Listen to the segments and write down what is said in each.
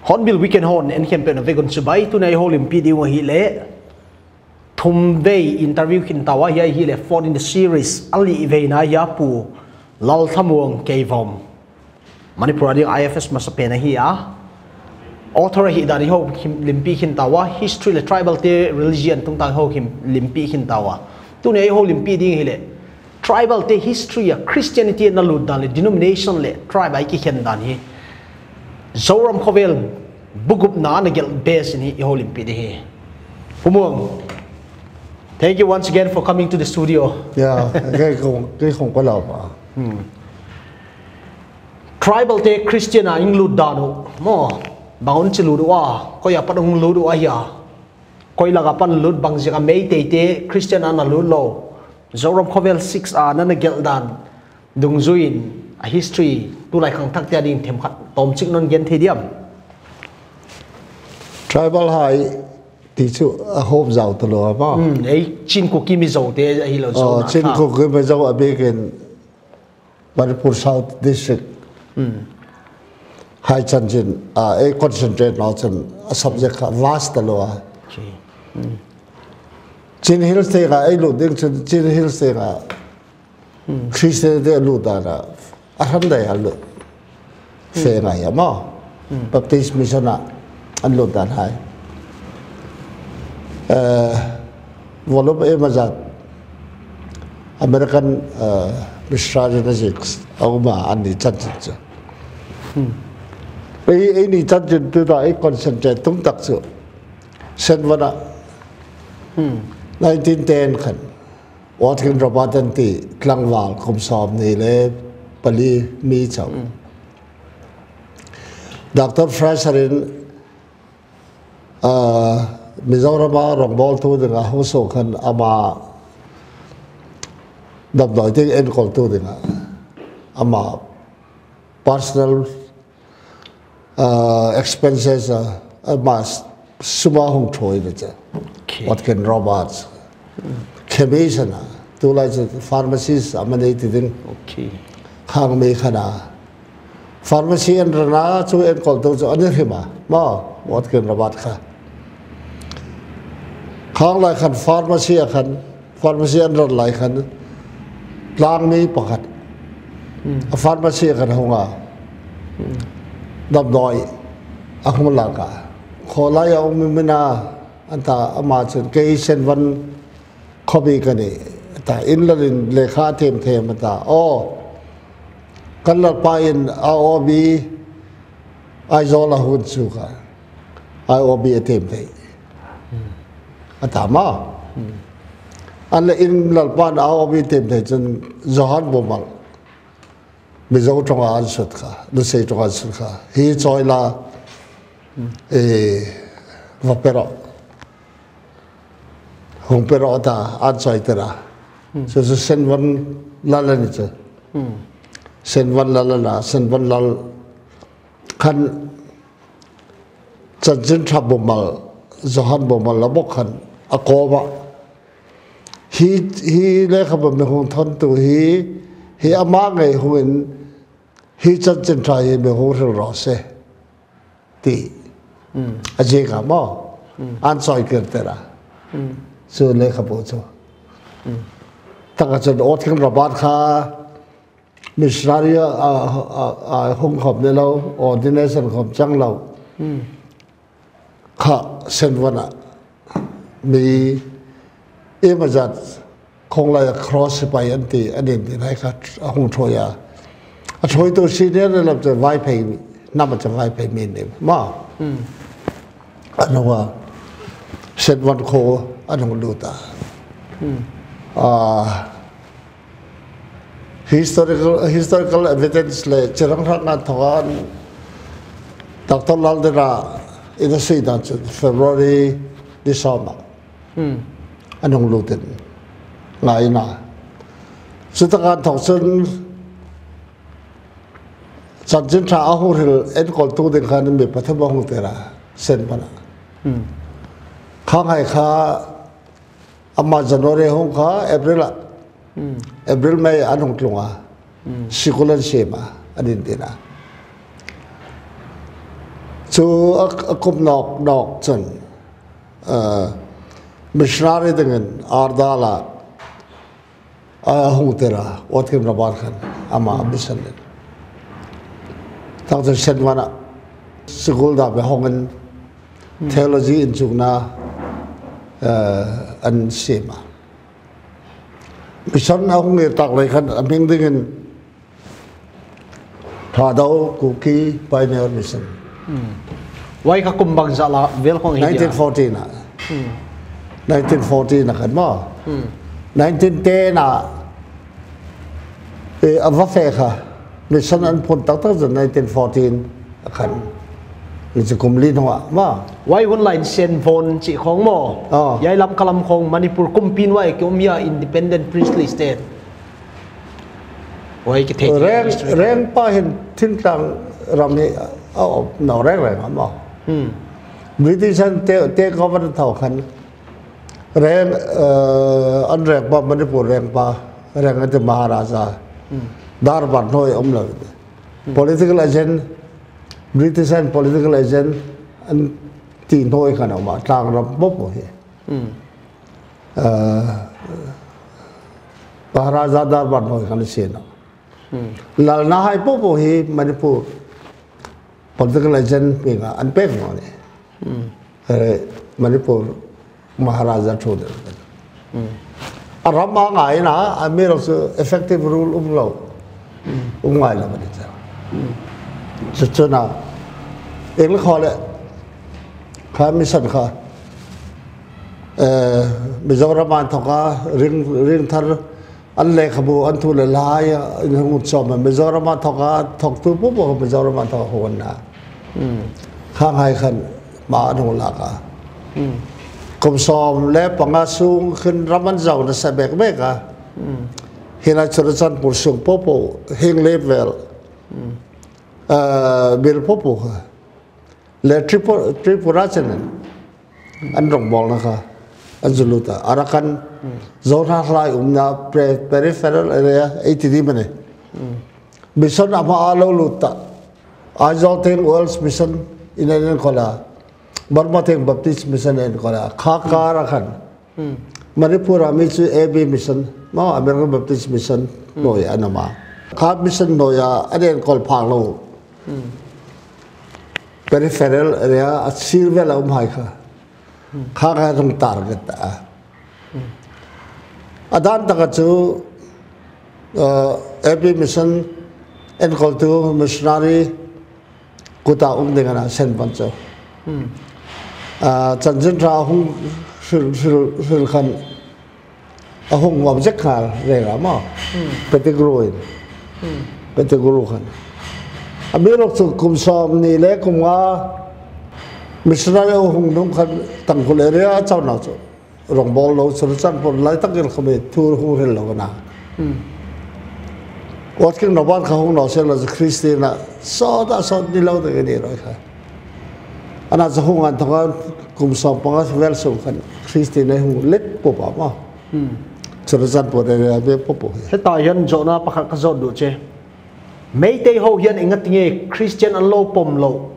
Hornbill weekend horn and campaign of vegan subai to na Olympiad wa hile thum day interview kin tawa ya hile for in the series ali veina ya pu lal thamuang Keivom Manipur IFS masapena hiya author hi dari ho limpi kin tawa history le tribal te religion tung tang ho him limpi kin tawa tu na ho limpi ding hile tribal te history ya Christianity na lud dan le denomination le tribe ai kikhen dan hi Zoram Khovel Bugup na nagel base in the Olympiad he. Pumuang. Thank you once again for coming to the studio. Yeah, Tribal te Christian a include dano mo bangon chiludu wa ko ya padong ludu wa ya ko ilaga pan lud bang jika mei te Christian ana lulo Zoram Khovel 6 a na nagel dan dung zuin a history tu lai khang thak tia ding them khat tom chik non gen thediam tribal high tichu a hope zau to lo ba ei chin ko kimi zo te hi lo zo na chin ko kimi zo a begin Manipur South District high chanchin a concentrate now chan a subject vast to lo chin hills te ga ei lo ding chin hills te ga Christian de lu da na aram da ya lu fe na ya ma Baptist mission an lu dan hai volume e mazat American missionaries auma an ni chan chu ei ni chan chu tu da ei concentrate tung tak chu sen wana 1910 khan what can robatan ti klangwal kum som ni le pali mi chau Dr. Fraserin Mizorama Rongbol tu dengan hoso kan ama dap doi ting en kol tu dengan ama personal expenses ama semua hong troi je what can robots chemist na tu lai pharmacist amane ti ding khang me khana pharmacy and rana chu en kol tu chu anir hima ma what can robot kha khang lai khan pharmacy and ran lai khan lang mi pakhat a pharmacy khan honga dab doi akhum la ka kholai au mina anta ama chen ke sen van khobi kani ta inlalin lekha them ta o kanla pain aob aizola hun suka aob tem te atama anle in lalpan aob tem te chen zohan bomal mizo tonga an sut kha lu sei tonga sut kha hi choila vapero hong pero ta an choi tera so sen van lala ni che sen van lala sen van lal khan chan bomal zohan bomal labok khan akoba hi le khab me hong thon tu hi ama ngai huin hi chan trai me ho ro se ti aje ka mo an choi ker tera so le khabo cho taka chan ot kham rabat kha missionary hong khop ne lo ordination khop chang lo kha sen wana mi emazat khong la cross pai anti anin ni hai kha hong thoya ช่วยตัวชีเนี่ยเราจะไหวเพย์น่ามันจะไหวเพย์เมนเนี่ยมาอันนั้นว่าเซตวันโคอันนั้นดูตาhistorical evidence เลยจะรังรักงานทว่าตักตลอดเดือนอินทรีย์นั่นจุด February December อันนั้นรู้ถึงไงนะสุดท้ายทว่าสัญญาณอาหูริลเอ็นกอลตูดิขันมีปัทบังเตระเซนปนะข้างให้ข้าอามาจันวารีหงข้าเอพริลไม่อันหงตลงอ่ะสิกุลันเชมาอันนี้ดีนะชูกุมนอกจนมิชนารีดึงอาร์ดาลาหงเตระวัดกิมระบาดขันอามาบิสันเลตั้งแต่เช่นวันน่ะสกุลดาบห้องกันเทคโนโลยีอินจุกน่ะอันเสียมามิชันเอาเงินตักเลยกันมิ่งดึงกันพาดาวคุกกี้ไปเนอร์มิชันไว้ข้ากุมบังจะละเวลของเฮีย1940น่ะ1940น่ะกันมั้ง1910น่ะอวาเฟค่ะมิชันอันพ้นตั้งแต่1914ขันนี่จะกุมลีนหัวมาไว้วันไลน์เซนโฟนจีของหมอยายลำกลำของมณิปุรกุมพินไว้เกี่ยวมีอินดิเพนเดนต์พรินซ์ลีสเตทไว้ก็เทแรงป้าเห็นทิ้งกลางรำนี้เอาหน่อแรงครับมาบริติชันเตะเขาวันเท่าขันแรงอันแรงป้ามณิปุรแรงป้าแรงอันเดมหาราชาดาร์บันน้อยอมเลย political agent British and political agent อันตีน้อยขนาดว่าทางระบบเหรอพระราชาดาร์บันน้อยขนาดเสียนะแล้วน่าให้ปุ๊บเหรอมันพูด political agent มีกันอันเป็นของเนี่ยมันพูดมหาราชาชูเดอร์อารมณ์มาไงนะอันมีเรา effective rule เราไงล่ะมันจะสุดท้ายนะเองละครเลยข้ามิสันข้ามิจารมันทว่าเรื่องทาร์อันเล็กขบูอันทุเรลายอันหุ่นชมมิจารมันทว่าทกตัวปุ๊บมิจารมันทว่าหัวหน้าข้างให้ขันมาอันหุ่นลักอ่ะกุมสอมและปังอาสูงขึ้นรับมันเจ้าในสเปกเบกอ่ะเห็นอาจารย์จันปุสุงปุ๊บเฮงเลเวลบิลปุ๊บเลทริปราชนันอันรองบอลนะคะอันจุลุตาอารักันโซนฮาลายนาเพริเฟอรัลเอเรียไอที่ดีมันเองมิชชั่นอามาอาลูลุตาอาจจะเทงเวลส์มิชชั่นอินเดียนคนละบาร์มาเทงบัพติสมิชชั่นอินคนละข้าการักันมันริปุรามิชูเอบีมิชชั่นมาอเมริกันบัพติสมิชชั่นโนยอันนั้นมาข้ามิชชั่นโนยอันนี้คนพาโลperipheral area silver la umhai kha kha kha thong target ta adan ta chu every mission and call to missionary kuta dengana sen pancho chanjin ra hung sil khan ahung object kha rega ma petigro khan Amirok tu kumsam ni le kumwa missionary hung dong kan tangkul area chau na chu rong bol lo surchan por lai takil khame thur hu hel lo na wat king noban kha hung no sel la christina so ni lo de ni roi kha ana za hung an thanga kumsam pa vel so kan christina hung let po pa ma surchan por area be po po he ta yan jona pakha ka zon du che mấy tây hậu hiện anh nghe Christian ăn lâu pom lâu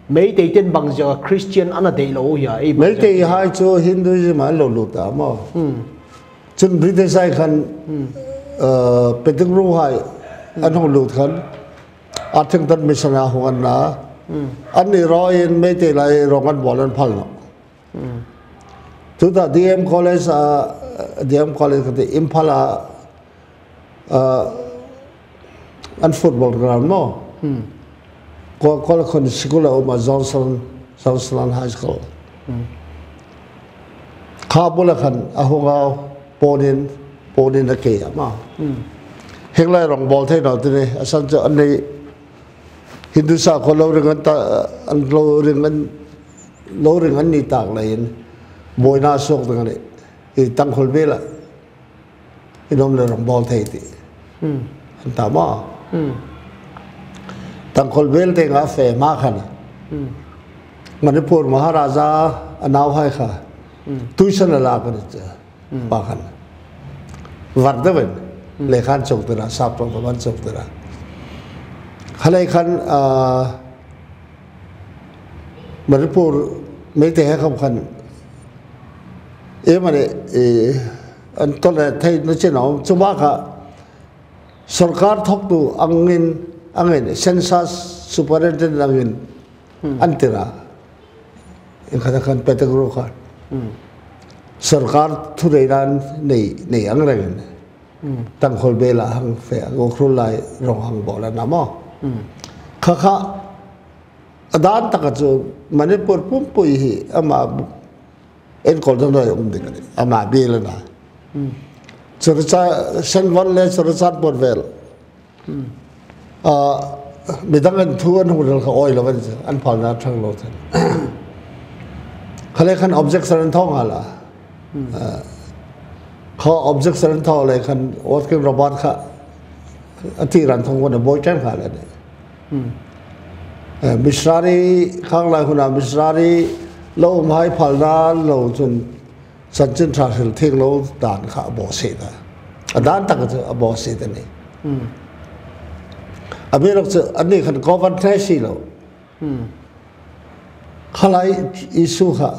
mấy tây tên bằng giờ Christian ăn ở đây lâu vậy mấy tây hai chỗ Hinduism mà lâu lâu ta mà chân British ai khăn Pentecostal hai anh không lâu khăn anh thằng tân mission à không anh na anh đi rồi mấy tây lại rồi anh bỏ lên phal nó chúng ta DM college cái Impala อันฟุตบอลกราวน์มั้งก็ละคนสกุลเอามาจอห์นสันไฮสคูลข้าบุลกันอาหงเอาปนินนักเกียร์มาเฮงไล่รองบอลเท่านั้นเลยอาศัยจะอันนี้ฮินดูสาคนเราเรื่องอันเราเรื่องอันนี้ต่างเลยบอยน่าสกตรงนี้อีตั้งคนเวล่ะอีน้องเลยรองบอลเท่ดีอันตามาตั้งคนเวลเต็งอาเฟมากขนาดมันจะพูดมหาราชาอนาวให้ค่ะตุยชนลากันจะปากันวัดเดิมเลขันจงตัวละสับตรงกับวันจงตัวละขณะขันมันจะพูดไม่แต่ให้คำขันมันอันต้นแรกที่นั่นเช่นเอาจุมาค่ะสุรการทบตัวอังเงินเซนซัสซูเปอร์เรนเทนอังเงินอันที่ละอินขณะขันเป็นตะกรุกันสุรการทุเรศในอังเงินตั้งคนเบลาหังเฟียโกครุลไลรองหังบอกแล้วนะมั้งข้าด้านตะกัจมันนี่ปุ่มปุยฮีอามาเอ็นคนทั้งหลายดิกันอามาเบลนะสุรชาเซนวันเลสุรชาปวดเวลมีตั้งกันทวนหุ่นเขาอ้อยแล้ววันนี้อันผ่านนัดทั้งโลกท่านเขาเรียกขัน object สันทองอะไรเขาobject สันทองเลยขันวัดขึ้นระบาดค่ะที่รันทองวันเดบอยจันค่ะเลยเนี่ยมิสรารีข้างหลังคนนั้นมิสรารีเราไม่ให้พัลดาเราจนสัญชาติทางเที่ยงเราด่านข้าบอสเซตด่านตั้งแต่บอสเซตนี่อันนี้เราจะอันนี้ขันกวันเทสิเราข้าไล่อิสุค่ะ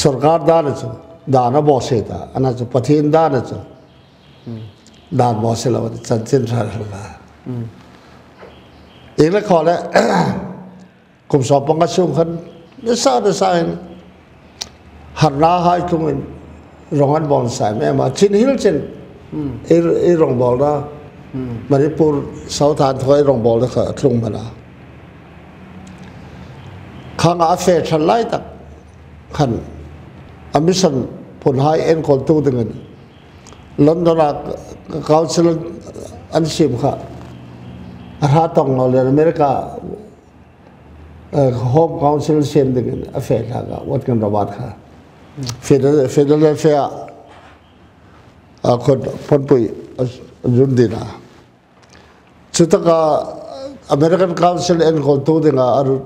สุรการด่านจ้ะด่านบอสเซตอันนั้นจะปฏิญด่านจ้ะด่านบอสเซตเราสัญชาติทางเราเองแล้วขอแล้วกลุ่มสอบปังกสุ่มขันนี่ซาดสายหันหน้าให้ตรงนี้รองอันบอลสายแม่มาชินฮิลเชนรองบอลนะมันนี่ปูสาวทานถอยรองบอลแล้วก็ตรงมานะข้างอาเฟชันไล่ตักขันอมิสันผลให้เอ็นคนตู้ดึงเงินลอนดอนเขาเชลอันชิมค่ะถ้าต้องเอาเลยอเมริกาโฮมคาวน์ซิลเซ็นดึงอเฟร์ค่ะวัดกันระบาดค่ะเฟดเดอร์เฟียคนพ้นปุยยุนดีนะสุดท้ายอเมริกันคาวน์ซิลเอ็นคนตู้ดึงอารุ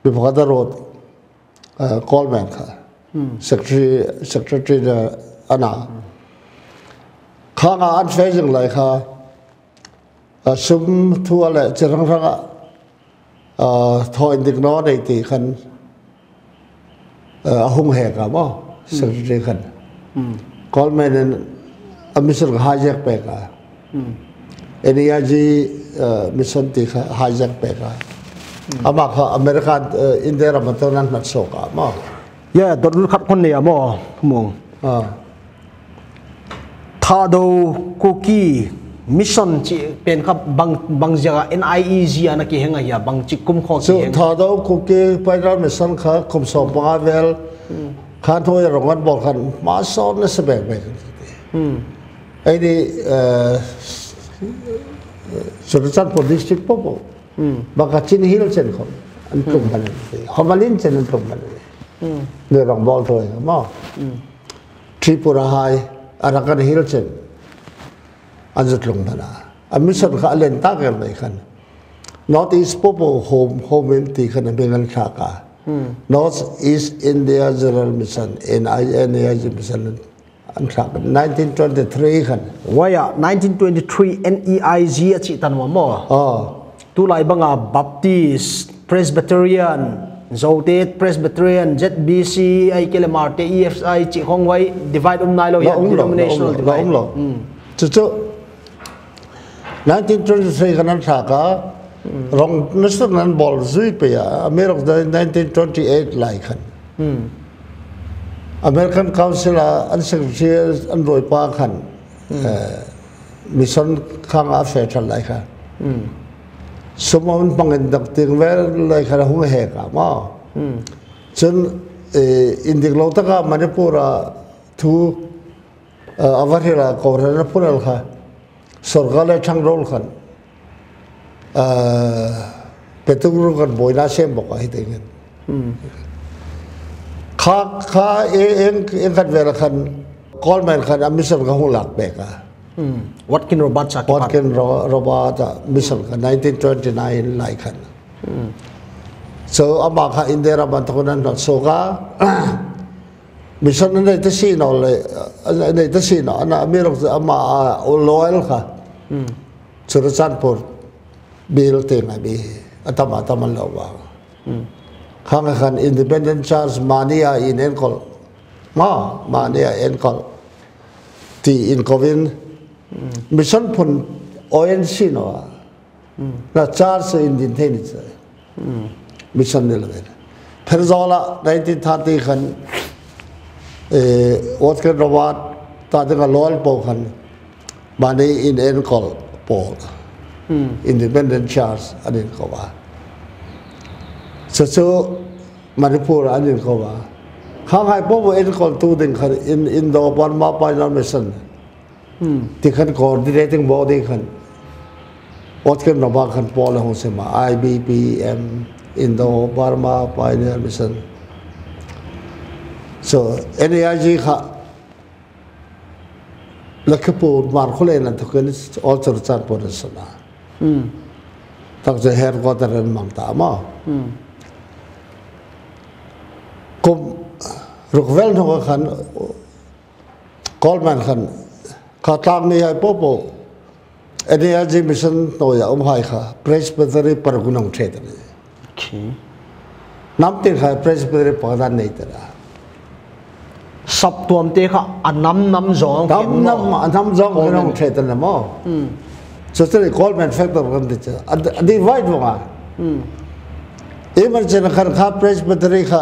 บิพกัดโรดคอลแมนค่ะsecretary อันน่ะข้างอันเฟย์ยังไงค่ะซุ่มทั่วเลยจะทั้งทออินดิกน้อในตีขันหงแหกอะมั้งสักทีขันกอลแมนอมิสร์หายแยกไปกันเอ็นยาจีมิสร์ตีหายแยกไปกันอามาค่ะอเมริกันอินเดียมันตอนนั้นมันโศกอะมั้งย่าดรุขับคนเนี่ยมั้งมองทาโดคุกกี้มิชชั่นจีเป็นครับบางจัง NIEG อันนั้นกี่แห่งอะบางจิกุมข้อกี่แห่งถ้าเราคุกกี้ไปแล้วมิชชั่นค่ะคุมสอบมาเวลข้าทวยรางวัลบอกกันมาสอนนั่นสบายไปไอ้นี่สุดท้ายพอดิสติกปุ๊บบางการชินฮิลเซนคนอันตรงกันเลยฮอมาลินเซนอันตรงกันเลยเรื่องรางวัลถอยมั้งทริปุระไฮอารักันฮิลเซนอันจะตรงนั้นอันมิสันข้าเล่นตากันไปขัน North East ปุ๊บโฮมเอ็นตีขันเป็นกันชากา North East India General Mission NIA Mission อันชาก1923ขันว่าอย่าง1923 NEIG จิตันว่ามั้งตุลายบังอาBaptist Presbyterian Zoutet Presbyterian ZBC ไอเกลมาร์เต EFI จิของไว้ divide นายเราอย่าง denominational divide จู่1923ขนาดฉากรองนักนั้นบอลซุยไปอเมริกา1928หลายคันอเมริกันคาวน์ซิลอันเซกเชียอันรวยป้าคัน mission khang a fe chal lai kha sumon pangin dak ting vel lai kha hung he ka ma chun indik lo ta ka manipura thu avarhira korana pural kha sorgale thang rol khan petugru kan boina sem boka hi tengen kha en kan vera khan Coleman khan mission ka hung lak beka Watkin robot sa Watkin robot mission ka 1929 lai khan so ama kha indera bantonan so ka mission nei ta si no le nei ta si no ana amirok ama loyal kha churuchan por bil te ma bi atama taman lawa khang khan independent charge mania in enkol mania enkol ti in kovin mission pun ONC no na charge in din tenit mission ne le perzola 1930 khan Watkin robot ta dengan loyal po khan mani in enkol po independent charge adin ko ba so Manipur adin ko ba khang hai po enkol tu ding khan in do pan ma pa na mission ti khan coordinating body khan Watkin robot khan po la hong se ma IBPM Indo Burma Pioneer Mission so NAG kha lakapu mar khole na to kan also chan podasana tak je her godaran mangta ma kum rukvel no khan Coleman khan kha tam ni ai popo NAG mission to ya hai kha presbytery pargunang thet nam tin kha presbytery padan nei tara saptuam te kha anam zong nam zong kan thretan na mo so the Coleman factor kan de adi wide wa emergency khan kha presbytery kha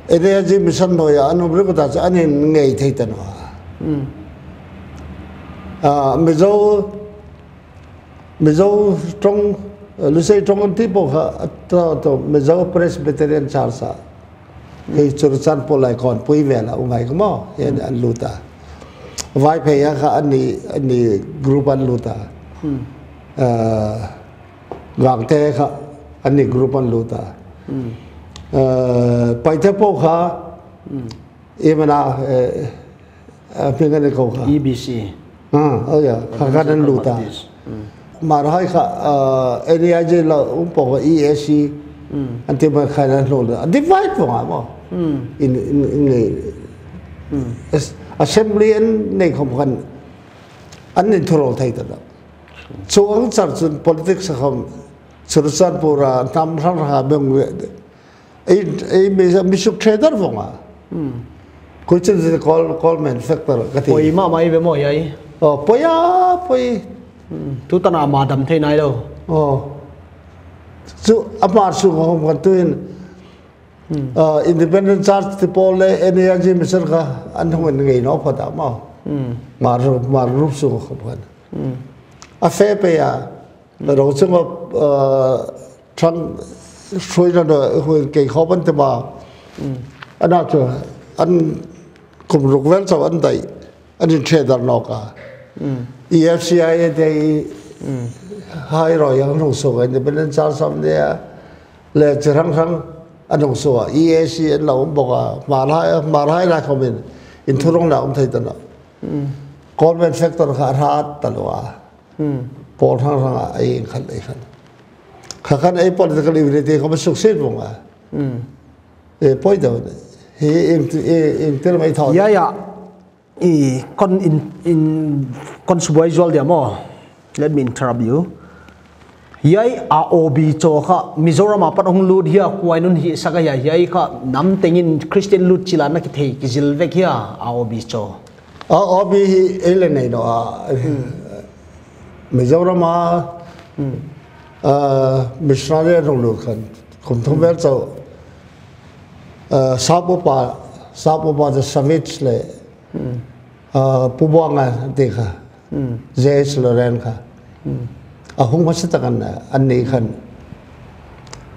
energy mission no ya anu bru ta cha ani ngei theitan wa mizo trong lu sei trong tipo kha to mizo presbyterian charsa hei churuchan polai kon pui vela ungai kmo en an luta vai phe ya kha ani group an luta gang te kha ani group an luta pai te po kha emana pingan ko kha EBC ya kha kan luta mar hai kha NAG la po ESC anti ma khana lo divide po mo in assembly and nei khom khan an in thoro thai ta so ang char chun politics khom churuchan pura tam thang ha beng ei me suk trader po ma ko chen de Coleman factor ka ti poi ma mai be mo yai poi tu tana madam thei nai lo so apart su hom kan tuin independent charge the pole NAG mission ka an hong ngai no phata ma mar rup su khom kan a fe pe ya ro chung thang soi na ho ke khoban te ba ana chu an kum rukvel chaw an dai an trader no ka EFCI de hai rồi yang nong so independent charge som dia le charang sang anong so EAC en lo boka mar hai la komen in thurong la thai ta na Coleman factor kha hat talwa por thang sang ai khan khan ai political unity ko succeed bonga poi da he in term ai thau ya con in con subway jol dia mo let me interrupt you Hiai AOB cho kha Mizoram apat ong lut hia kuainun hi saka ya hiai kha nam tengin Christian lut chila na ki thei ki jil vek hia AOB cho AOB ele nei no Mizoram missionary rong lu khan kum thom vel cho sapo pa the savage le puakkhiat te kha J.S. Loren kha ahung hoihsakdan an ni khan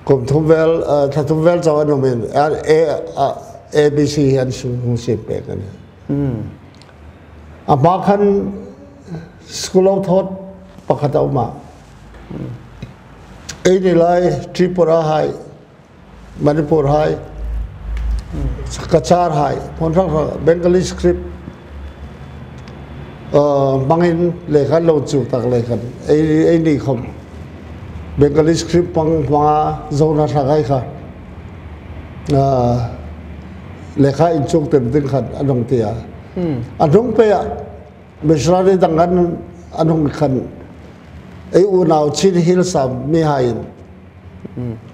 kum thumvel chaw anomen ABC an sung se pe kan ama khan school of thought pakhat ma ei lai Tripura High Manipur High Kachar High Bengali script Mangin lekhan lo chu tak lekhan ei ni khom Bengali script pang zona thagai kha lekha in chuk tem ding khan anong tia anong pe missionary dangan anong khan ei unau chin hil sam mi hain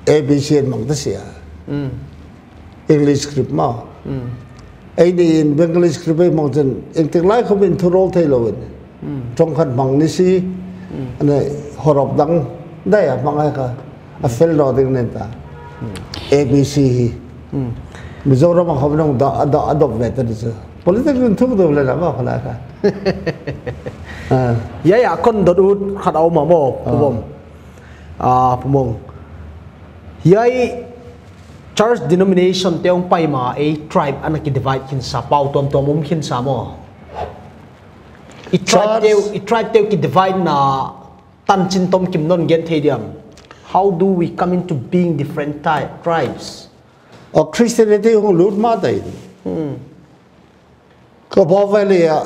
ABC mang ta sia English script ma ai ni in Bengali script ei mang chen eng tek lai khom in thurol thailo trong khan mang ni si ane horop dang dai mang ai ka a fel no ding nen ta ABC Mizoram khom nong da adopt vet ta political thuk do le la ma khala ka ya kon dot ut khat au ma mo pum pumong yai church denomination teong pai ma a tribe anaki divide kin sa pau tom tom kin sa mo i tribe teu ki divide na tan chin tom kim non gen thediam how do we come into being different tribes or Christianity hong lut ma dai ko bo vale ya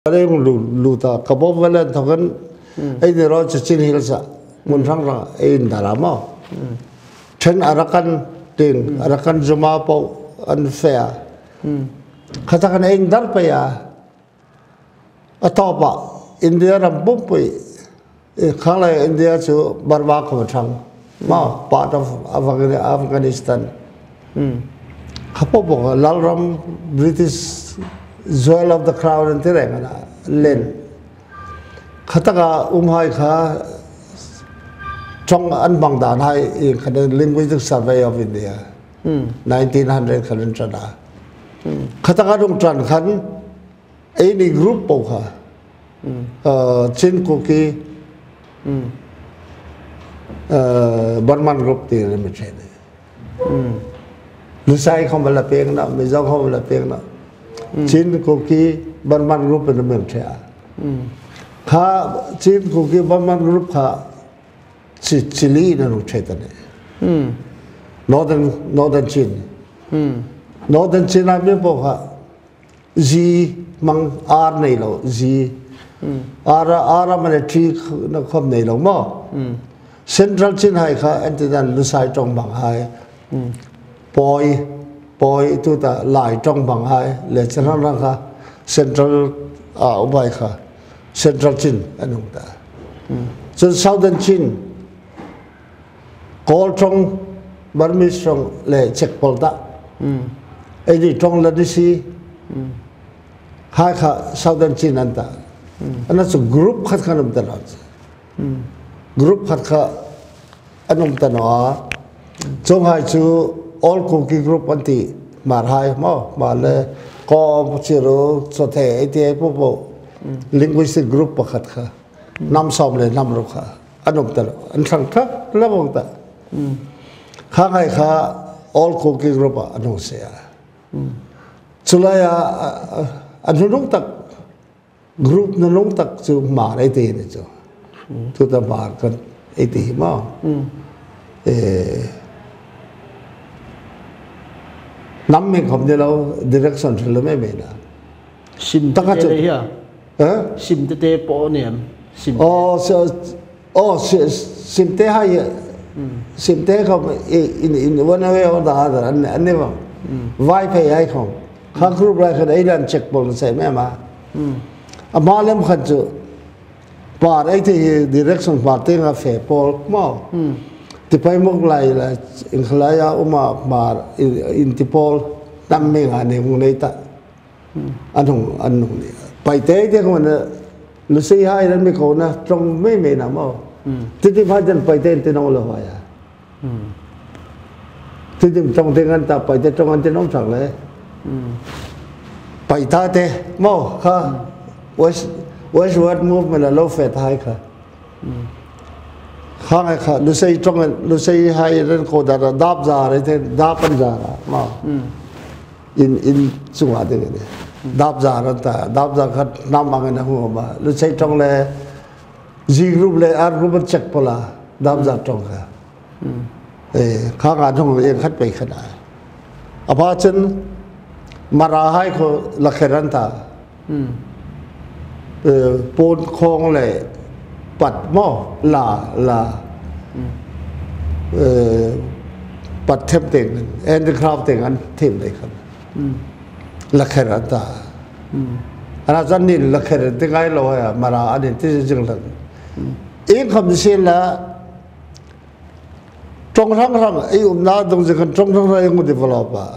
hong luta ko bo vale thogan ai ni ro chin hil sa mun rang ra ai darama Chen arakan din arakan juma po unfair katakan ing dar pa ya atopa India rampum pui khala India chu barba ko thang ma part of Afghanistan khapo bo lalram British jewel of the crown and terengana len khataka hai kha trong an bang dan hai in the linguistic survey of India 1900 khan chada khataka dong tran khan any group po kha chin kuki Burman group ti le chen Lusai không bala peng na Mizo không bala peng na chin kuki Burman group in the military kha chin kuki Burman group kha Chile na ru cheta ne northern Chin northern Chin na me po ha z mang r nei lo z r man tri na khom nei lo mo central Chin hai kha antidan lusai trong bang hai poi tu ta lai trong bang hai le chana na kha central ubai kha central Chin anung ta so southern Chin call trong Burmese trong le check polta ai di trong la disi hai kha southern Chin anta ana so group khat khanam ta group khat kha anum ta no chong hai chu all cookie group anti mar hai mo ma le ko chiro so the ai te po linguistic group pakhat kha nam som le nam ro kha anum ta an thang thak la bong ta kha ngai kha all cooking group anong se chulaya anung tak group na long tak chu ma ai te ne chu tu ta ba kan ai te ma nam me khom de lo direction thil me me na sim ta ka chu sim te po ne sim sim te ha sim te không in one way or the other and never vai pay ai không khang group lại cái đấy là check bol sai mẹ mà mà lem khăn chu par ai thì direction par te nga fe pol mo ti pai mok lai là in khlaya uma mar in ti pol tam me nga ne mu nei ta anong pai te không na lu sei hai ran me ko na trong me me na mo Titi bhajan paiten te nong lo ya. Titi trong te ngan ta paite trong an te nong chak le. Paita te mo kha westward movement là low fat hai kha khang hai kha lu sei trong lu sei hai ren ko da dap za re the dap pan za ma in sunga de ne dap za ra ta dap za khat nam mang na hu ma lu sei trong le G group le R group check pola dap za trong kha khang a thong yen khat pe khana apa chen mara hai ko la kheran ta pôn khong leปัดหม้อลาปัดเทมเต็งแอนด์คราฟเต็งอันเทมเลยครับลักเขรันตาอันนั้นนี่ลักเขรันที่ไงเราอะมาราอันนี้ที่จริงแล้วเองคำนี้ละตรงทั้งไอ้น่าตรงจะกันตรงทั้งเองมัน develop อ่ะ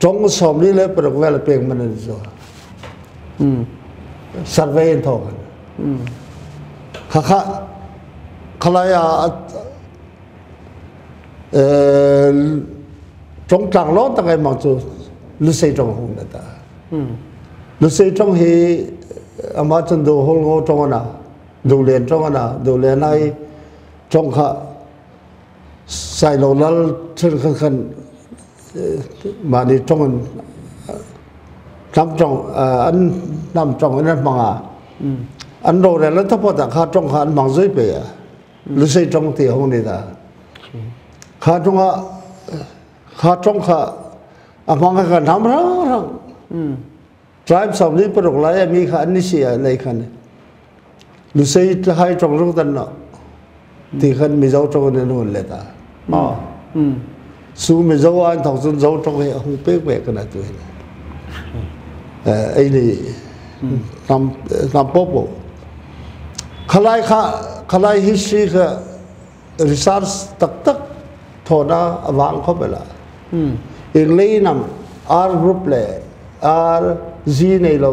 ตรงสมนี้เลยประกอบเปลี่ยนมันนี่จ้ะsurvey ทองข้าขลายตรงกลางโลกตั้งไงมั่งจูลุเซจงหงนั่นตาลุเซจงฮีอามาจันดูหงโง่จงนะดูเรียนจงนะดูเรียนในจงข้าใส่โลลัลเชิญขันมาดีจงน้ำจงอันน้ำจงอันนั้นมังอ่ะอันโดนแล้วถ้าพอแต่ข้าจงข้ามังซุยเปียหรือใช่จงตีห้องนี้ตาข้าจงข้ามังกันทำทั้งทริปสามนี้ประกอบอะไรมีข้าอันนี้เสียอะไรขันหรือใช่จะให้จงรุ่งตันเนาะที่ขันมีเจ้าจงในนู่นเลยตาสู้มีเจ้าอันถกจนเจ้าจงให้หงเป๊กเป๊กกันนะตัวนี้ไอ้นี่ทำป๊อปขลายhistory ก็ research ตักทอนะวางเข้าไปละอีกเลยนำ R group เลย R Z ในเรา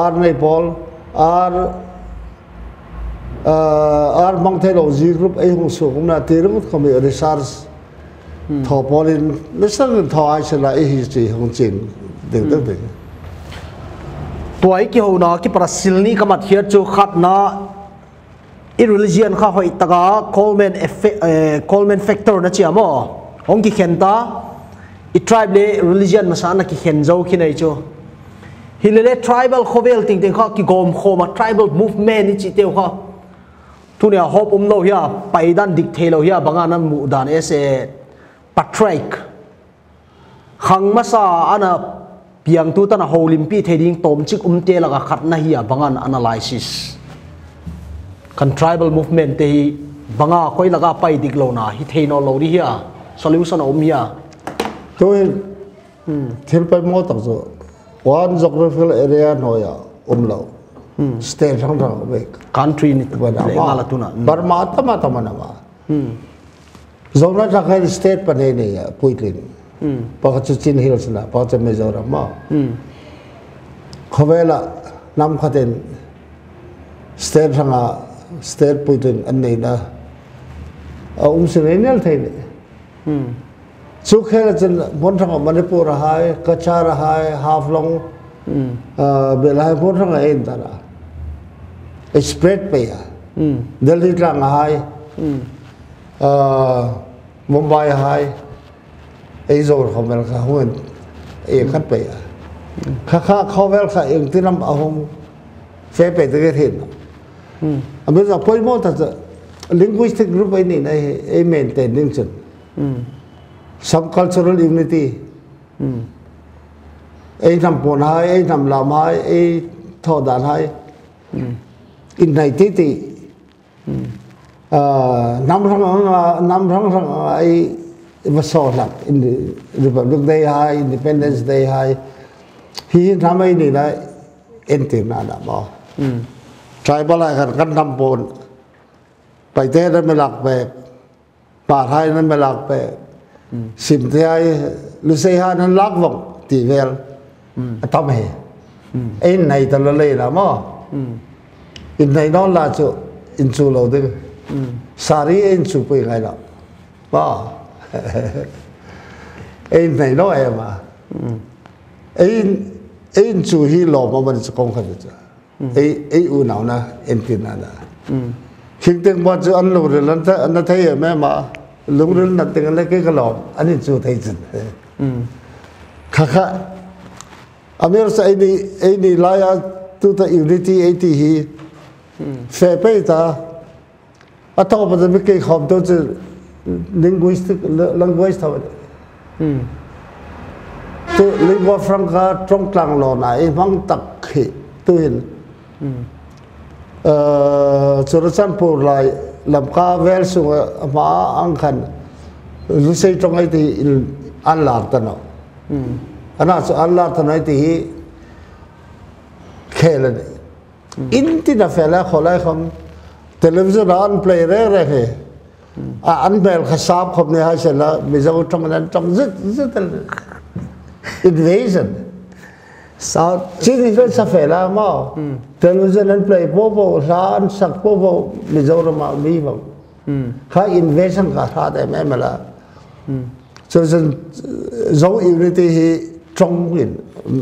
R ในพอล R บางทีเรา Z group ไอ้หงสุขนะที่เราก็มี research ทอพอลินไม่ใช่ทอไอ้เชลาไอ้ history ของจริงเด็กตัวไอ้เกี่ยวนะที่ประสิทธิ์นี้ก็มาเทียบจูขัดนะอีริลิเจียนข้าหอยตะกาColeman factor นะเจ้ามั้งองค์kigenตาอี tribe เลย religion มาสานkigenเจ้าขี้ไหนจูฮิเล tribal เขาเวลติงข้ากิโกมโคมา tribal movement นี่จีเดียวข้าทุนเนี่ยฮอบเราเฮียไปด้านดิกเทเราเฮียบางอันนั้นมุดานpatriarch ขังมาซาอันน่ะเพียงตัวตั้งโฮลิมปีเทดิ้งตมจิกเตลก็ขัดนะเฮียบางอัน analysis กัน tribal movement เตะบางอันคอยละก็ไปดิกโลน่ะฮิเทนอลโลดิเฮีย solution อมเฮียตัวเที่ยวไปมอตักจ้ะวัน geographical area น้อยเราstate ทั้งเราเบก country นี่ตัวเล็กมาละตุน่ะบาร์มาตมานะมาzona ถ้าใคร state ปนนี่ปุยลินพอจะชินฮิลส์นะพอจะไม่จอร์มาเขาเวลานำขัดเองสเตททั้งสเตทปุยตินอันนี้นะสิ่งนี้เท่านี้สุขแค่จะพ้นทั้งมณีปุระหายกัจจาระหายฮาฟลงเบลายพ้นทั้งเอ็นตาระสเปรดไปอ่ะเดลิทรังหายมุมไบหายไอ้โจรเขาเป็นข้าหุ่นเองขัดไปอ่ะข้าเขาเป็นข้าเองที่นำเอาเฟซไปตัวเองอันนี้จะพูดมั่วแต่จะ linguistic group ไอ้นี่ไอ้ maintaining จน some cultural unity ไอ้ทำปนหายไอ้ทำลามหายไอ้ทอดานหายอินในที่น้ำทั้งไอ้มาสอนหลัก Republic Day High Independence Day High ที่ทำให้นี่ได้เอ็นตินาดาบอใช้อะไรกันทำปนไปเทศนั้นไม่หลักไปป่าไทยนั้นไม่หลักไปสิมไทยลุเซียนั้นลักวงตีเวลทำให้เอ็นในตะเลยนะมั้งอินในนอนลาจูอินซูเราดึงสารีอินซูไปไงล่ะว้าเอ็นในน้อยมาเอ็น ein chu hi lo ma man kong khan cha ei u naw na entin na khing teng ba chu an lo re lan ta an thai me ma lung ril na teng le ke ka lo an chu thai chin kha kha amir sa ei ni la ya tu ta unity ei ti hi fe pe ta atau pa de ke khom to chu linguistic language thaw tu lingua franca trong tlang lo na e mang tak khi tu hin cho chan pu lai lam ka vel su ma ang khan lu sei trong ai ti an la ta no ana so an la ta nai ti khela in ti na fela kholai khom television an play re he an bel khasab khom ne ha sela mi zo trong nan trong zit invasion sao chỉ đi sa fela ma television an play bobo ran sak bobo mi zo ma mi ba kha invasion ka tha de me mala so zo unity hi trong in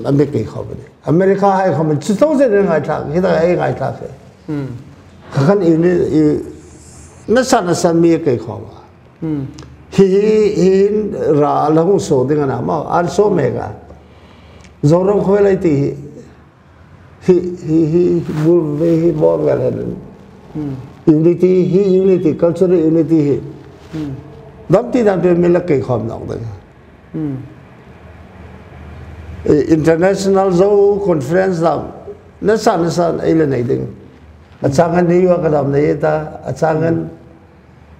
america khom america hai khom chi to se ngai tha ki ta ai ngai tha se khan unity na san mi ke khom hi ra la hu so ding na ma an so mega zorong khoi lai ti hi bul ve hi bor vel unity cultural unity hi dam ti me la ke khom nong de international zo conference da na san ai la nei ding achangan ni wa ka dam nei ta achangan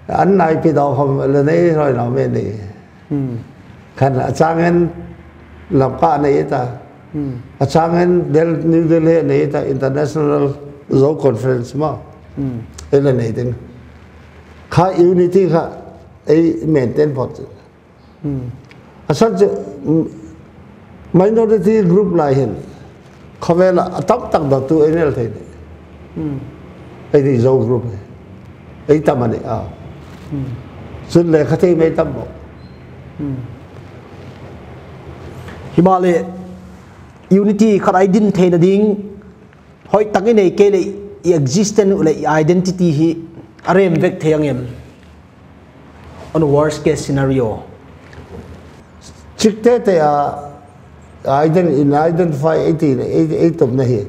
anh này bị đau không là này rồi nào bên này, khán giả anh làm cả này ta, anh New Delhi này ta international Zoo conference mà, là này tiếng, khá unity khá, ấy maintain phát, asal minority group lại hiện, không phải là tắc đầu tu ấy là thế này, ấy thì Zoo group này, ấy ta mà này xuân lệ khát thấy mấy tâm bộ Himalaya unity khát ai din thế na ding hỏi tăng cái này cái lệ existence lệ identity hi arem vek thế anh em on worst case scenario chích thế thì identify ấy tụm này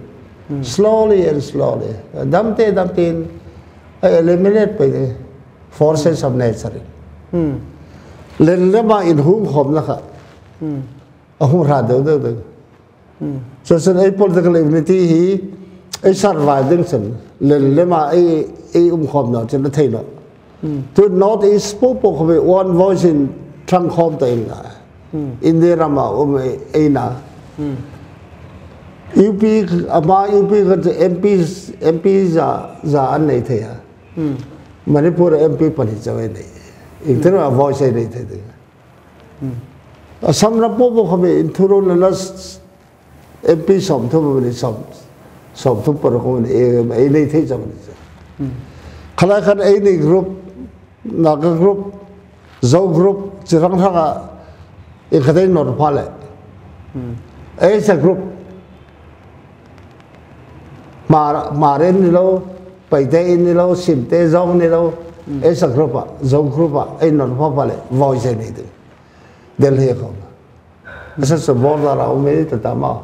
slowly and slowly đam tin eliminate by the forces of nature. Lên lema in home khom la kha. Ahum ra do. So a political unity hi a surviving son. Lên lema a khom no chen thai no. To not is spoke of one voice in trunk khom ta in la. In the rama a na. UP ama UP ka MP za an nei thai ha. Manipur MP pani chawe nei ikthera voice nei the asam ra po khame inthuro la MP som thu ni som thu par ko ei nei the chawe khala khan ei ni group naga group zo group chirang thaga ikhatai nor phale ei sa group maren ni lo pai te in ni lo sim te zong ni lo e sa group e non pha pale voice ni de del he ko asa so bor da ra me ta ma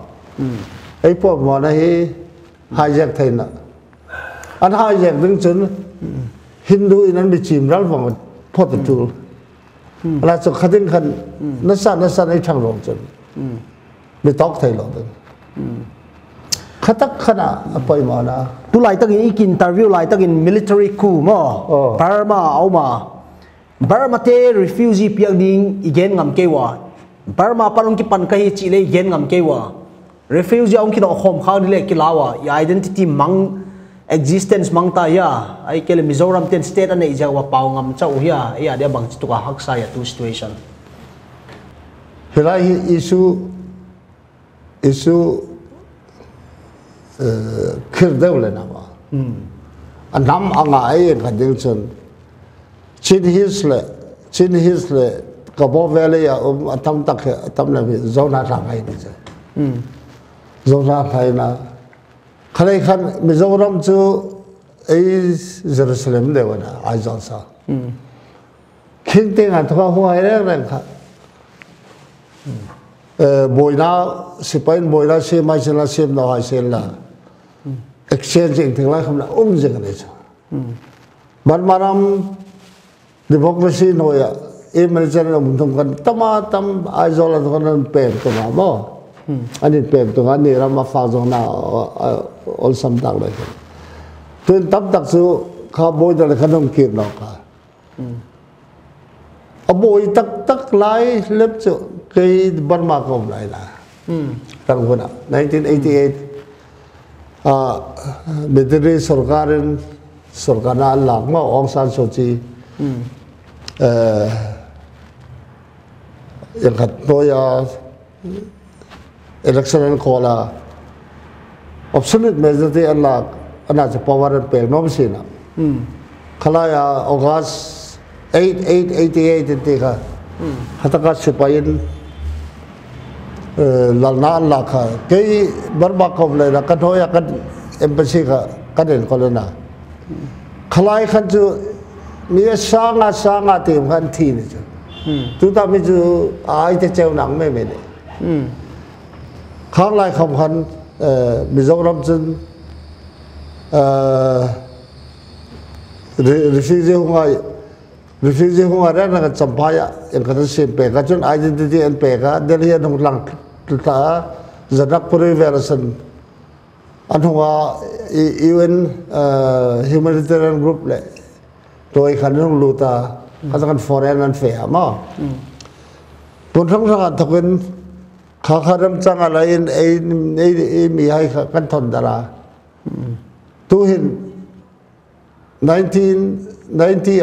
e po mo na hi hijack thai na an hijack ding chun hindu in an bi chim ral vong phot tu la so khatin khan na sa ai thang rong chun bi tok thai lo de khatak khana apoi ma na tu lai tak in interview lai tak in military coup mo Burma te refugee piang ding igen ngam kewa Burma parong ki pan kai chi le igen ngam kewa refugee ong ki do khom khaw ni le ki lawa ya identity mang existence mang ta ya ai kele Mizoram ten state an ja wa paw ngam chau ya ya de bang tu ka hak sa ya tu situation hilai issue khir deu le na ma anam anga ai ka ding chun chin his le ka bo vele ya atam tak atam na zona ra ngai ni cha zona khai na khalai khan Mizoram chu ei Jerusalem de wana aizon sa king ting an thwa huai reng kha boina sipain boina se mai sela sem no hai sel la exchange thing la khamna jeng ne cha ban maram democracy no ya e manager na mum kan tama tam aizol la kan pem to ma mo ani pem to ani ram fa zona all sam tak la tun tam tak su kha boy da khanong kir no ka aboy tak lai lep chu cái Burma kom lại là tăng quân 1988 Medri Sarkaran lạc mà Aung San Suu Kyi yang kat toya election ko la absolute majority Allah ana cha power and pe no machine khala ya August 88 te ka hataka sipayin lalna la kha cái Burma kom lại là cái toya cái embassy ka den ko na khalai khan chu mi sanga tim khan thi ni chu tu ta mi chu ai te cheu nang me me ne khang lai khom khan Mizoram chun refugee hunga ra na champaya en ka sim pe ka chun identity en pe ka delhi an lang ta Janakpuri version anhuwa UN humanitarian group le toy khanung luta kazakan foreign and fair ma punthang sang thokin khakharam chang alain ei mi hai kan thon dara tu hin 1990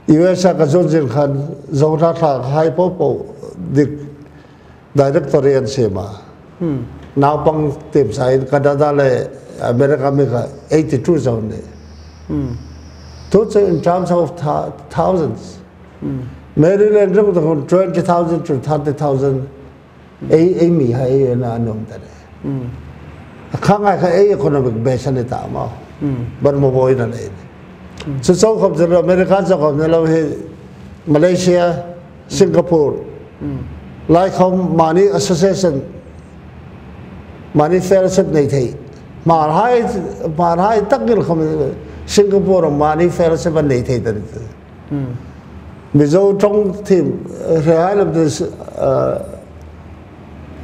US ka zonjin khan zona tha hai popo dik directorian sema now pang team side Canada le America me ka 82 zone total in terms of thousands Maryland ro to 20,000 to 30,000 ai mi hai na nom ta khanga kha ai economic base ne ta ma bar mo boy na le so khop the America so khop ne lo he Malaysia Singapore like home money association money fellowship nei thei mar hai takil khom Singapore money fellowship nei thei ta Mizo trong team hai lam this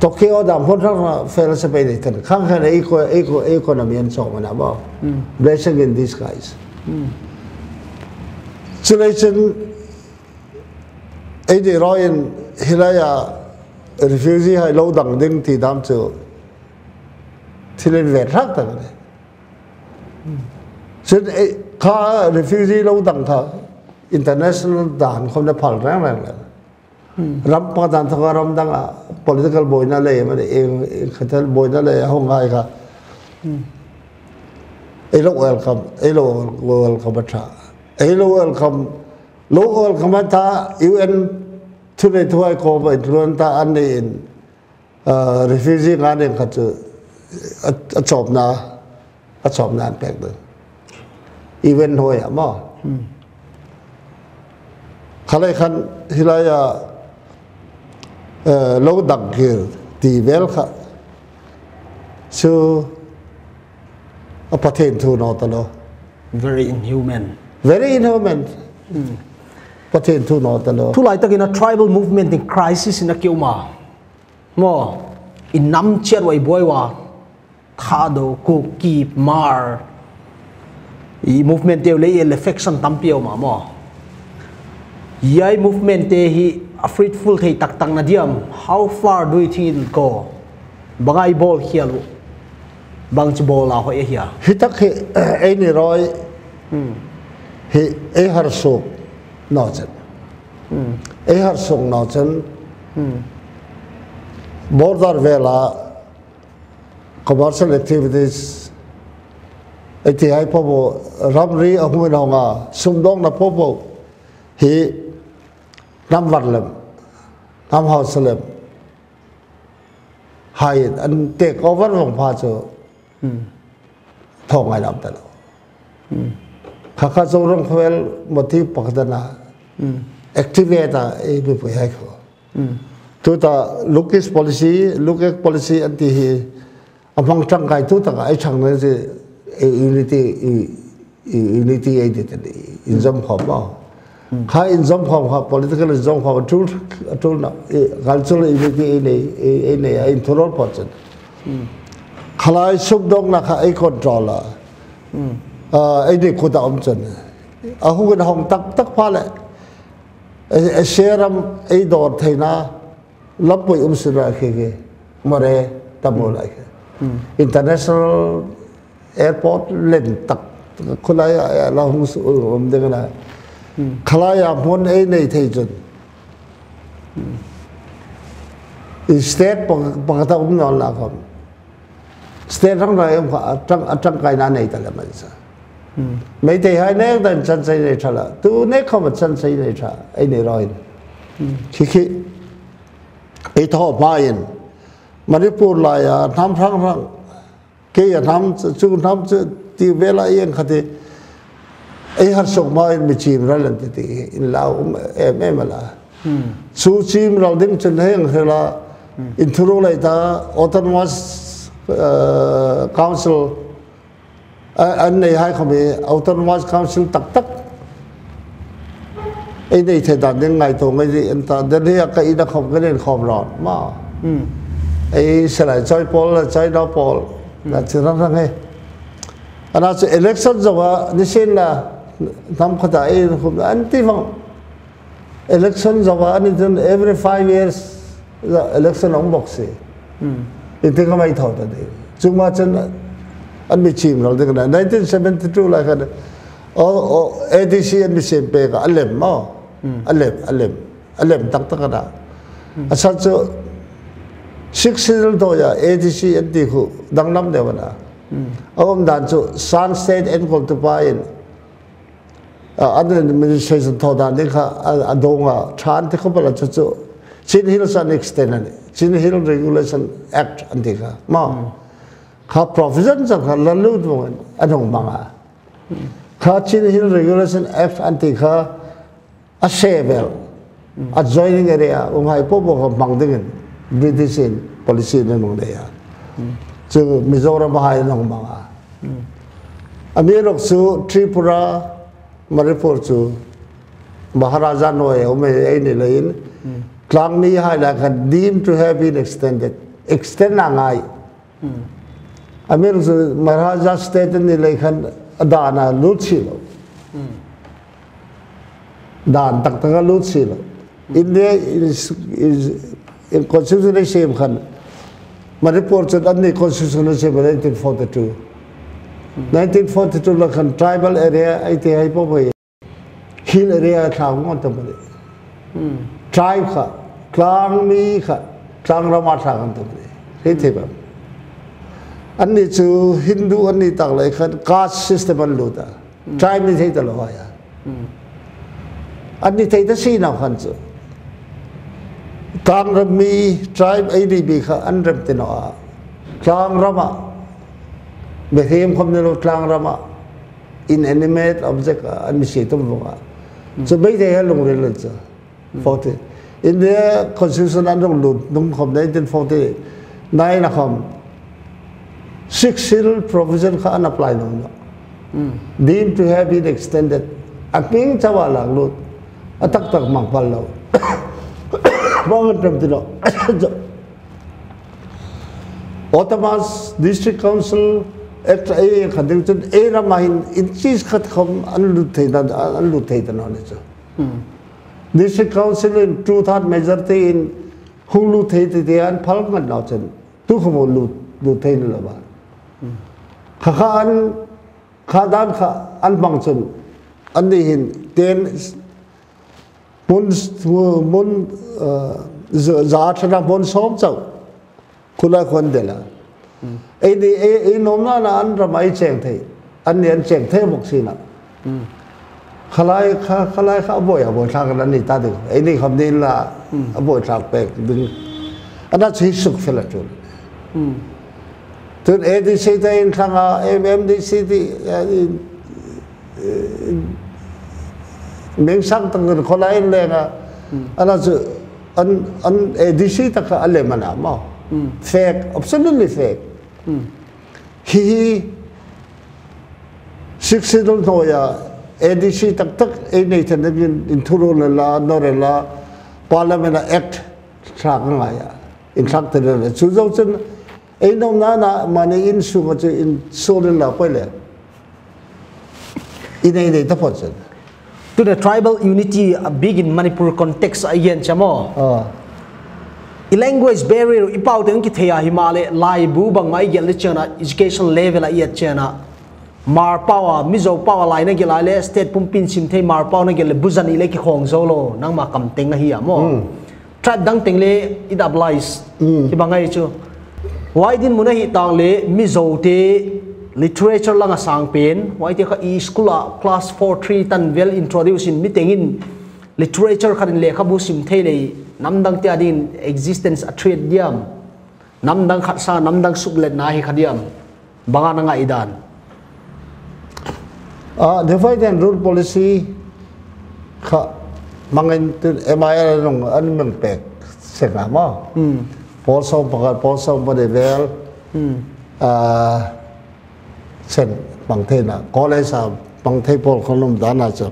Tokyo dam hon thang fellowship nei ta khang khan economy and so on about blessing in disguise selection ai royal hilaya refugee hai lo dang ding ti dam chu thilen vet thak ta ne chen kha refugee lo dang tha international dan khom na phal rang rang ram pa dan tha ram dang political boy na le ma eng khatal boy na le hong hai kha elo welcome tha elo welcome tha UN thune thoi ko ba drone ta an in refugee nga ne kha chu a chop na pek de even hoi ma khalai khan hilaya lo dak gir ti vel kha so a patent to no ta lo very inhuman patent to no ta lo thu lai takin a tribal movement in crisis in a kiuma mo in nam chet wai boy wa thado ku ki mar I movement te le election tampio ma mo yai movement te hi a fruitful thei tak tang na diam how far do you think it will go bangai bol hialu bang chi bol la ho e hia hitak he ai ni roi he e har so no chen e har so no chen border vela commercial activities ati hai pobo ramri ahum na nga sumdong na pobo hi nam warlem nam hauslem Hiai anh take over vòng pha cho thong ai làm ta lo khá khá trong rong khvel một thi bạc na activate ta ấy bị phải hay không tôi ta look at policy anh thì among trang cái tôi ta ai trang này gì unity ấy thì in some form khai in some form political in some form tool na cultural unity này in total person khai sub dong na khai control la ấy này cô ta ông chân à hôm cái hồng tắc pha lại serum ấy đòn thầy na lấp bụi sura cái mà đây tamo lại international airport lên tắcคนไรเราหงสุผมเด็กนะใครอยากพ้นไอ้ในที่จุดสเตทปกติผมนอนละครับสเตททั้งหลายผมจังไกลนั่นในแต่ละมันซะไม่ได้ให้เน็กแต่ฉันใช้ในชาละตัวเน็กเขามาฉันใช้ในชาไอ้ในรอยคิดไอ้ท่อพายินมันได้พูดลายทำทั้งเกี่ยทำจุดทำจุดที่เวลาเองเขาที่ไอ้หัดส่งมาไม่ชิมเราเล่นที่อินลาวไม่มาละสู้ชิมเราดิ้งจนให้เราละอินทรูเลยตา autonomous council อันนี้ให้เขามี autonomous council ตักไอ้นี่เท่านั้นยังไงตัวไม่ดีอันตาเดี๋ยวนี้ก็อีนักขบก็เล่นขบร้อนมาไอ้สลายใจพอลใจดาวพอลนั่นคือเรื่องไงอันนั้น election จะว่านี่สินะทำขดไอ้คนอันที่ฟัง election จะว่าอันนี้ every 5 years election องบอกสิอีกที่เขาไม่ถอดอะไรจุมาจนอันไม่ชิมเราถึงนั้น1972อะไรกันADC อันไม่เซ็นเปก็อันเล่มมั้งอันเล่มตักกันนะอาศัยจะ60ตัวอย่าง ADC อันที่คู่ดังน้ำเดียวนะเอาผมด่านจุsunset and goldpine อันนั้นมันใช้สุดท้ายด่านนี้ค่ะอันดงอ่ะชานที่เขาบอกว่าจุชินฮิลสัน extend นี่ชินฮิล regulation act อันที่ค่ะมาข้า provision จากข้าละลุดมันอันนั้นมังอ่ะข้าชินฮิล regulation act อันที่ค่ะa shavel a joining area องค์ให้พวกบอกว่ามังดึง British policy นั่นมังเดียจึงมิโซรัมหายน้องมังอ่ะอเมริกาสู่ทริปุระมาริปูสู่มหาราชาโนเอลไม่ไอ้นี่เลยครั้งนี้ให้แล้วกัน deemed to have been extend ยังไงอเมริกามหาราชาสเตทนี่เลยกันด่านลุดสิโลด่านตักลุดสิโลอินเดีย in constitution เชื่อมกันมาริปูสู่อันนี้ constitution เชื่อม1942 แล้วกัน tribal area ไอ้ที่ให้พวกไป hill area ชาวงอนตัวมันtribe ค่ะคลางมีค่ะคลางรามาชากันตัวมันเห็นไหมอันนี้จู่ฮินดูอันนี้ต่างเลยค่ะ caste system มันรู้ต่าง tribe นี่ที่ตลอดอ่ะอันนี้ที่จะชี้นำขันจู่คลางรามี tribe ไอ้นี่บีค่ะอันเริ่มต้นอ่ะคลางรามาเมื่อเห็นคนในรถคลางรามา inanimate object อันนี้สิ่งที่ผมว่าจะไม่ได้ให้ลงเรียนเลยจ้ะ40 in the constitution อันนั้นลงคำ1940ในนะครับ 6 provision เขาอัน apply ลงเนาะ deemed to have been extended อันนี้จะว่าหลังลุดอันตักมังพันเราบ้านเต็มที่เนาะ Autonomous District Council act ไอ้ขัดจนเอรามาหินอินชีสขัดคำอันลุดเท่านั้นเลยจ้ะ District Council in truth had majority in who loot थेอันพัลกันเราจนทุกขโมยลูดเท่นั่นแหละบ้าข้าอันข้าด้านข้าอันบางจนอันนี้เห็นเต็นมุนจ่าชนะมุนซ้อมเจ้าคุณละคนเดียวละไอ้นี่ไอ้น้องนั่นอันเราไม่แจ้งเทอันนี้อันแจ้งเทบอกสินะขลายข้าบ่อยทางนั้นนี่ตาดึงไอ้นี่คำนี้ละบ่อยทางแปลกดึงอันนั้นใช้สุขเฟลจุน tun ADC ta in thanga MMDC ti meng sang tang ko lai lenga ana chu an ADC ta ka ale mana ma fake absolutely fake hi succeedul noya ADC tak tak nei than in thuru la norela parliament act thak nga ya in thak te la chu zo chen ei nom na mani in su ma chu in so la pele in ei ta pho chen to the tribal unity big in Manipur context again chamo language barrier ipau teng ki theya himale lai bu bang mai gel chena education level a yet chena mar pawa mizo pawa lai na gel ale state pumpin sim thei mar paw na gel buzani le ki khong zo lo nang ma kam teng hi amo tribe dang teng le it applies ki bangai chu why din muna hi tang le mizo te literature lang asang pen why te kha e school class 4-3 tan well introduce in meeting in literature kharin le khabu sim thei le namdang te adin existence a trade diam namdang khatsa namdang sublet na hi khadiam banga na ngaihdan divide and rule policy kha mangin MIL nong an mang pek senga mo polso pa de vel sen bang the na college sa bang the pol kolom dana cha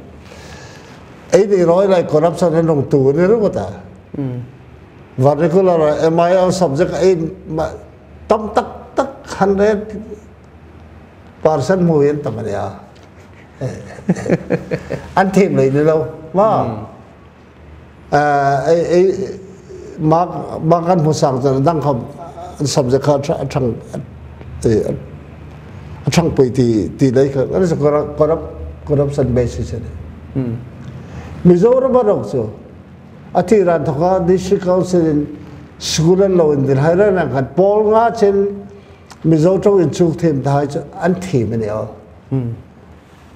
ei di roi lai corruption en nong tu ni ro ta particular MIL subject in tam tak 100% muin tamania anh thêm lại nữa đâu mà mang ăn một sáng rồi đang học subject khác thằng bồi thì đấy cái nó sẽ corruption basis này Mizoram mà đâu chứ thì ra thằng district council school law in the higher na kan pol nga chen Mizoram in chuk thêm thai cho anh thêm này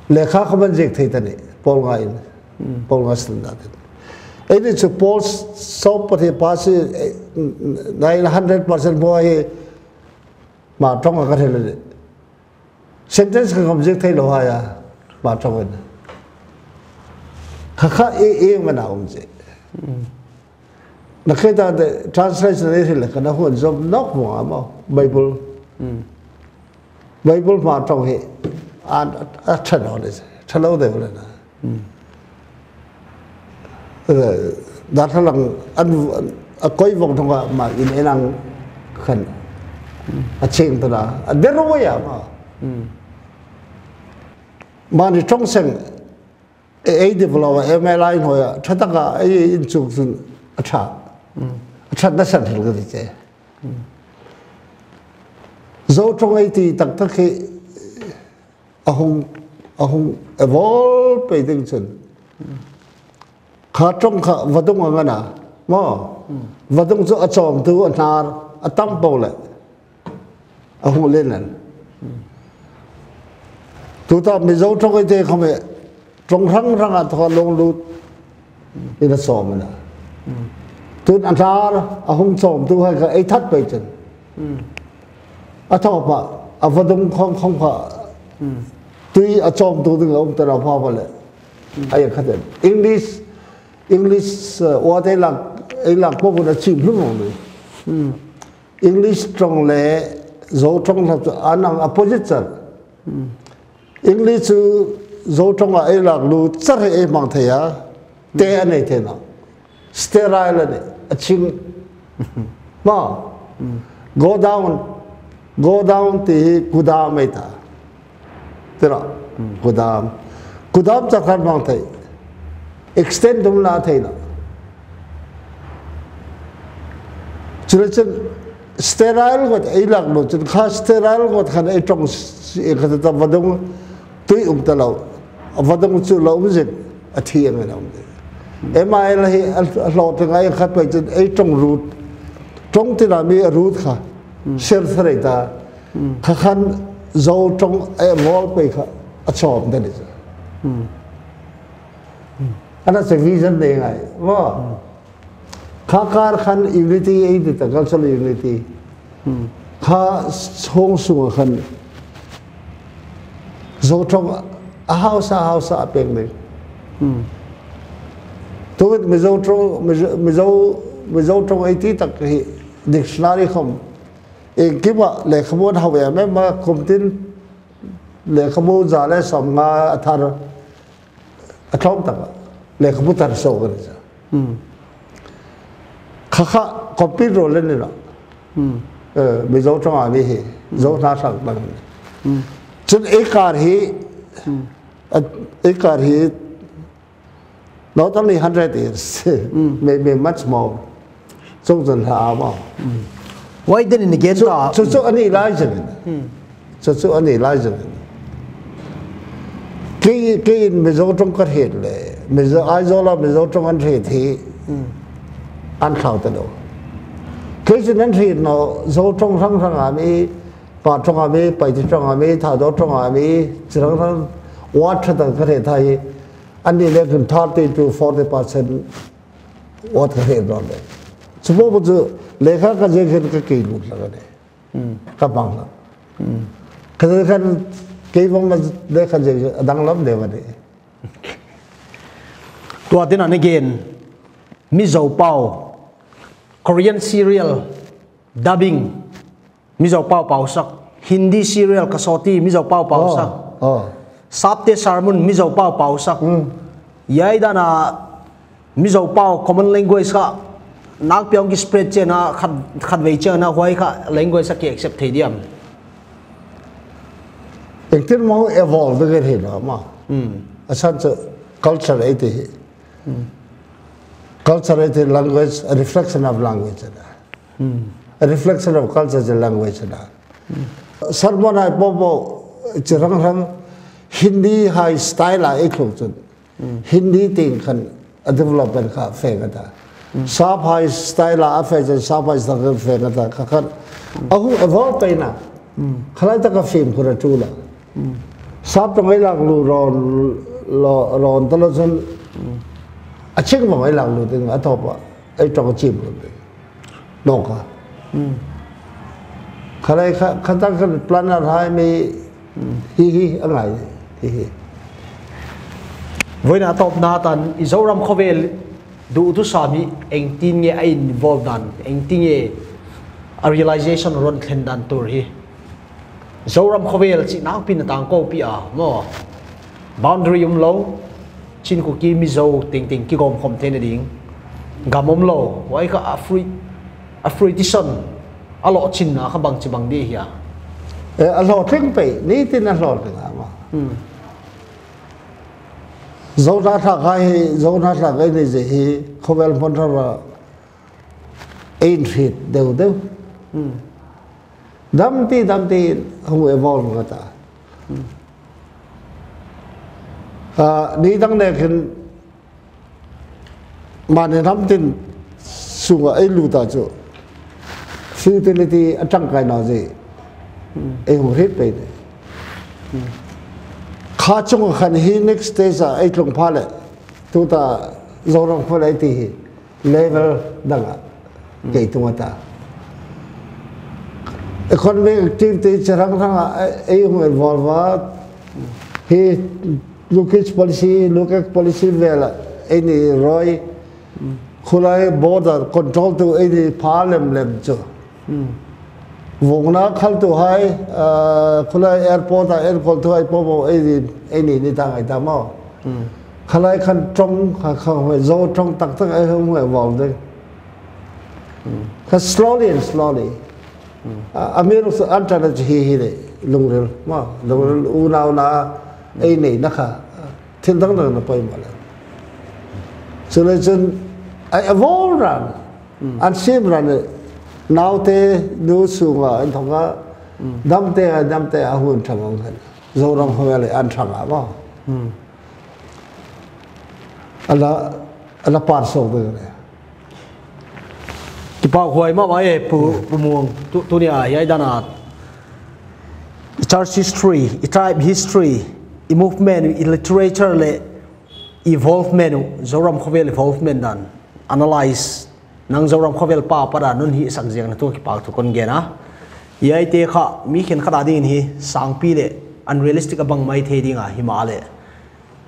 lekha khaban jek thei tani pol nga in pol nga standard ini chu pol so pati pasi 900% boy ma trong ka thele sentence ka object thei lo ha ya ma trong in kha e ma na je na kheta de translation ne thele kana hon job nok mo ma bible ma trong he a chân đó đấy chân lâu đấy rồi nè đã thằng anh coi vòng thông mà in năng khẩn trên tôi đã biết rồi à mà đi trong sân ấy develop MLI thôi chắc tất cả ấy in chụp chắc đã sẵn hết cái gì dẫu trong ấy thì tất tất khi ahong evolve pe ding chun kha trong kha vadung anga na mo vadung zo achom tu anar atam pol le ahong lên nan tu ta mi zo trong cái te khame trong rang a tho long lut ina som na tu anar ahong som tu ha ka ai that pe chun a tho pa avadung khong kha tuy ở trong tôi từng ông ta làm hoa vào lại ai khát đến English ở đây là có một cái chim luôn rồi English trong lệ dấu trong là anh đang opposite English dấu trong là ai là lu rất là em mang thấy à thế này thế nào sterile này chim mà go down thì kuda mấy ta तेरा कुदाम चक्कर मांग थे extend तुम ना थे ना चुने चन sterile को ऐ लग लो चुन खास sterile को खाने ऐ ट्रंग एक हज़ार तब वदंग तुई तलाव वदंग चु लाव मुझे अथी में ना उनके MIL ही लौट गए खात पे चुन ऐ ट्रंग तेरा में रूट खा शेर सरे था Khan dâu trong evolveไปค่ะachomได้เลยอันนั้นเป็นวิชั่นได้ไงว่าข้าการขัน unity ไอ้ที่แต่ cultural unity khá hông sung khăn dấu trong hao sa bèn này tôi mình dấu trong ấy tí tắc cái dictionary không cái mà lệ không muốn học về mà công tin lệ không muốn giả lệ xong mà thà trong tắc lệ không muốn thà sâu cái gì khá copy rồi lên nữa mình dấu trong ai vậy dấu na sắc bằng chút एक कार ही not only 100 years maybe much more trong dân hạ mà why didn't it get so anh ấy lại rồi so anh ấy lại rồi cái mình dấu trong cái hệ lệ mình dấu ai dấu là mình dấu trong anh hệ thì ăn khảo tới đâu cái chuyện anh hệ nó dấu trong răng anh ấy và trong anh ấy bảy trong anh ấy thảo dấu trong anh ấy chỉ rằng water tang kare thai ani lekin 30 to 40% water kare ron le subo bu lekha ka je khen ka ki lut la ne ka bang la ka khan Keivom ma lekha je adang lam de wa de to tin an again mi zo pau Korean serial dubbing mi zo pau sak Hindi serial kasoti mi zo pau sak Sapte sermon mizo pau sak yai dana mizo pau common language ka nak pyong ki spread che na khat vei che na hoi kha language sak ki accept thei diam ektir mo evolve ge he na ma asan che culture ite culture ite language a reflection of language a reflection of culture is language da sermon ai bobo chirang rang Hindi high style là ít lúc rồi Hindi tiếng khăn development cả phê cái ta Sap high style là phê cho Sap high style phê cái ta khăn ông evolve tới na khai ta cái phim của chú là Sap trong ấy lạc lù ròn tao luôn à chiếc vào ấy lạc lù tiếng ở top ấy trong cái chim luôn đâu cả khai ta cái plan là hai mươi hi anh này với na top na tan izoram khovel du tu sami eng tin nge ai involved dan eng tin nge a realization ron khen dan tur hi zoram khovel chi nak pin tang ko pi a mo boundary lo chin ku ki mi zo ting ki gom khom ten ding gamom lo wai ka afritisan a lo chin na kha bang chi bang di hi a lo thing pe ni tin a lo de ma dấu ra cái này gì không phải muốn ra in thịt đều đâm ti không evolve người ta đi đăng này thì mà nên đâm tin sung ấy lưu ta chỗ futility ở trong cái nào gì ấy không hết vậy khá chung khăn hi next stage à ấy trong phá lệ chúng ta dấu rong phá lệ thì level đằng ạ cái chúng ta economic activity charang thang ấy không involve hi look at policy về là ấy này rồi khulai border control to ấy này phá lem cho vùng nó khăn tu hai khulai airport tu hai popo ấy này ta ngày ta mau khulai khăn trong không phải dâu trong tắc ấy không phải vào đây khăn slowly Amir anh trả lời hi đấy lung rel mà lung rel u nào na ấy này nó khá thiên thắng nó phải mà lại cho nên chân evolve ra anh xem ra now te nu sunga anh thong ga dam te a hun thang ang han zo ram ho le an thang a ba ala par so de ki pa huai ma ba e pu muang tu ni a yai dana church history tribe history movement literature le evolvement zoram khovel evolvement dan analyze nang zoram khovel pa para nun hi sang jiang na tu ki pa tu kon ge na Hiai te kha mi khen khada ding hi sang pi le unrealistic abang mai the dinga himale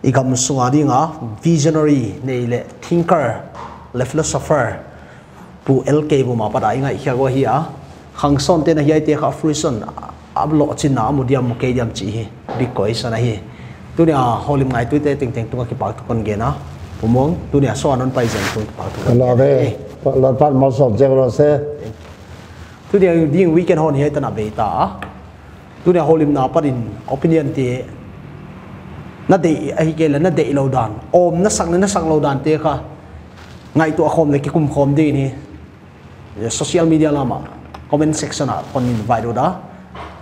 igam sunga dinga visionary nei le thinker le philosopher pu lk bu ma pada inga hi go hi a khangson te na hiai te kha fruition ablo chin na mudiam ke diam chi hi big koi sana hi tunia holim ngai tu te ting ting tu ki pak tu kon ge na pumong tunia so anon pai zen tu pak tu la ve la pan mo som je ro se tunia ding weekend hon hiai tana beta tunia holim na parin opinion te na de ai ke la na de lo dan om na sang lo dan te kha ngai tu akhom le ki kum khom de ni social media lama comment section a kon invite da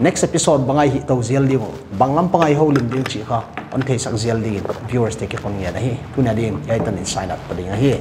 next episode bangai hi to zel ding banglam pangai holim ding chi kha on thei sak zel ding viewers te ke kon nge na hi tunia ding ai tan sign up pa ding hi